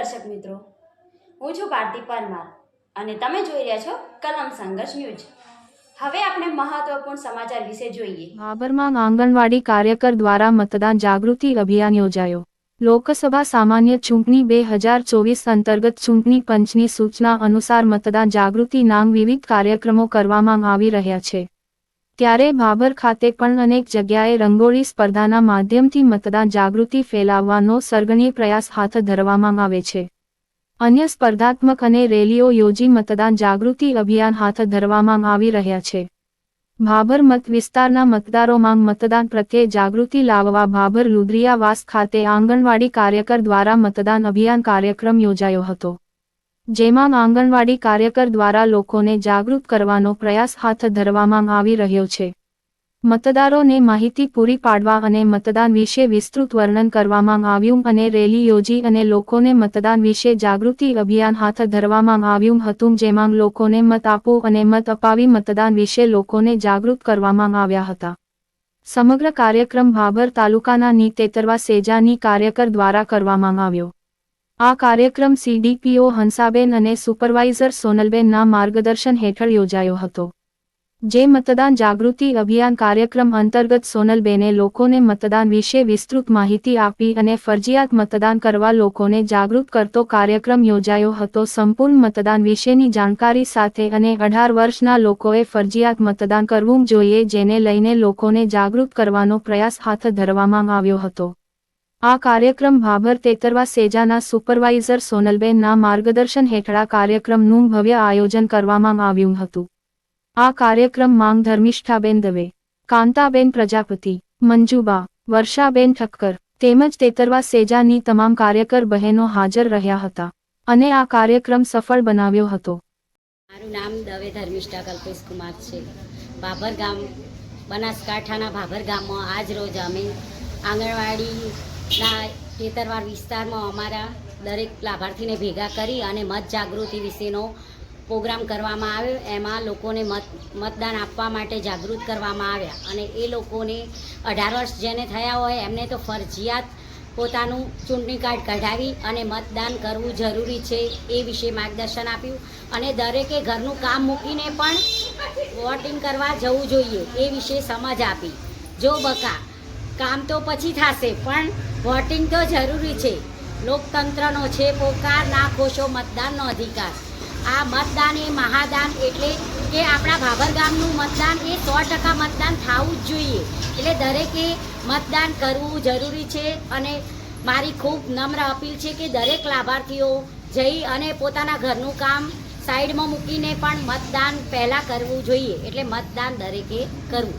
દર્શક મિત્રો, હું છું ભારતી પરમાર અને તમે જોઈ રહ્યા છો કલમ સંઘર્ષ ન્યૂઝ। હવે આપણે મહત્વપૂર્ણ સમાચાર વિશે જોઈએ। ભાભરમાં આંગણવાડી કાર્યકર દ્વારા મતદાન જાગૃતિ અભિયાન યોજાયો। લોકસભા સામાન્ય ચૂંટણી 2024 અંતર્ગત ચૂંટણી પંચની સૂચના અનુસાર મતદાન જાગૃતિ નામ વિવિધ કાર્યક્રમો કરવામાં આવી રહ્યા છે। ત્યારે ભાભર ખાતે પણ અનેક જગ્યાએ રંગોળી સ્પર્ધાના માધ્યમથી મતદાન જાગૃતિ ફેલાવવાનો સર્ગણીય પ્રયાસ હાથ ધરવામાં આવે છે। અન્ય સ્પર્ધાત્મક અને રેલીઓ યોજી મતદાન જાગૃતિ અભિયાન હાથ ધરવામાં આવી રહ્યા છે। ભાભર મત વિસ્તારના મતદારોમાં મતદાન પ્રત્યે જાગૃતિ લાવવા ભાભર લુદ્રિયાવાસ ખાતે આંગણવાડી કાર્યકર દ્વારા મતદાન અભિયાન કાર્યક્રમ યોજાયો હતો, જેમાં આંગણવાડી કાર્યકર દ્વારા લોકોને જાગૃત કરવાનો પ્રયાસ હાથ ધરવામાં આવી રહ્યો છે। મતદારોને માહિતી પૂરી પાડવા અને મતદાન વિશે વિસ્તૃત વર્ણન કરવામાં આવ્યું અને રેલી યોજી અને લોકોને મતદાન વિશે જાગૃતિ અભિયાન હાથ ધરવામાં આવ્યું હતું, જેમાં લોકોને મત આપો અને મત અપાવી મતદાન વિશે લોકોને જાગૃત કરવામાં આવ્યા હતા। સમગ્ર કાર્યક્રમ ભાભર તાલુકાના ની તેતરવા સેજાની કાર્યકર દ્વારા કરવામાં આવ્યો। આ કાર્યક્રમ CDPO હંસાબેન અને સુપરવાઇઝર સોનલબેનના માર્ગદર્શન હેઠળ યોજાયો હતો, જે મતદાન જાગૃતિ અભિયાન કાર્યક્રમ અંતર્ગત સોનલબેને લોકોને મતદાન વિશે વિસ્તૃત માહિતી આપી અને ફરજિયાત મતદાન કરવા લોકોને જાગૃત કરતો કાર્યક્રમ યોજાયો હતો। સંપૂર્ણ મતદાન વિશેની જાણકારી સાથે અને 18 વર્ષના લોકોએ ફરજિયાત મતદાન કરવું જોઈએ, જેને લઈને લોકોને જાગૃત કરવાનો પ્રયાસ હાથ ધરવામાં આવ્યો હતો। આ કાર્યક્રમ ભાભર તેતરવા સેજાના સુપરવાઇઝર સોનલબેનના માર્ગદર્શન હેઠળ આ કાર્યક્રમનું ભવ્ય આયોજન કરવામાં આવ્યું હતું। આ કાર્યક્રમ માંગ ધર્મિષ્ઠાબેન દવે, કાંતાબેન પ્રજાપતિ, મંજુબા, વર્ષાબેન ઠક્કર તેમજ તેતરવા સેજાની તમામ કાર્યકર બહેનો હાજર રહ્યા હતા અને આ કાર્યક્રમ સફળ બનાવ્યો હતો। મારું નામ દવે ધર્મિષ્ઠા કલ્પેશ કુમાર છે। ભાભર ગામ, બનાસકાંઠાના ભાભર ગામમાં આજ રોજ અમે આંગણવાડીના તેતરવાર વિસ્તારમાં અમારા દરેક લાભાર્થીને ભેગા કરી અને મત જાગૃતિ વિશેનો પ્રોગ્રામ કરવામાં આવ્યો। એમાં લોકોને મતદાન આપવા માટે જાગૃત કરવામાં આવ્યા અને એ લોકોને 18 વર્ષ જેને થયા હોય એમને તો ફરજિયાત પોતાનું ચૂંટણી કાર્ડ કઢાવી અને મતદાન કરવું જરૂરી છે એ વિશે માર્ગદર્શન આપ્યું અને દરેકે ઘરનું કામ મૂકીને પણ વોટિંગ કરવા જવું જોઈએ એ વિશે સમજ આપી। જો બકા કામ તો પછી થશે પણ વોટિંગ તો જરૂરી છે। લોકતંત્રનો છે પોકાર, ના ખોશો મતદાનનો અધિકાર। આ મતદાન એ મહાદાન, એટલે કે આપણા ભાભર ગામનું મતદાન એ 100% મતદાન થવું જ જોઈએ, એટલે દરેકે મતદાન કરવું જરૂરી છે અને મારી ખૂબ નમ્ર અપીલ છે કે દરેક લાભાર્થીઓ જઈ અને પોતાના ઘરનું કામ સાઈડમાં મૂકીને પણ મતદાન પહેલાં કરવું જોઈએ, એટલે મતદાન દરેકે કરવું।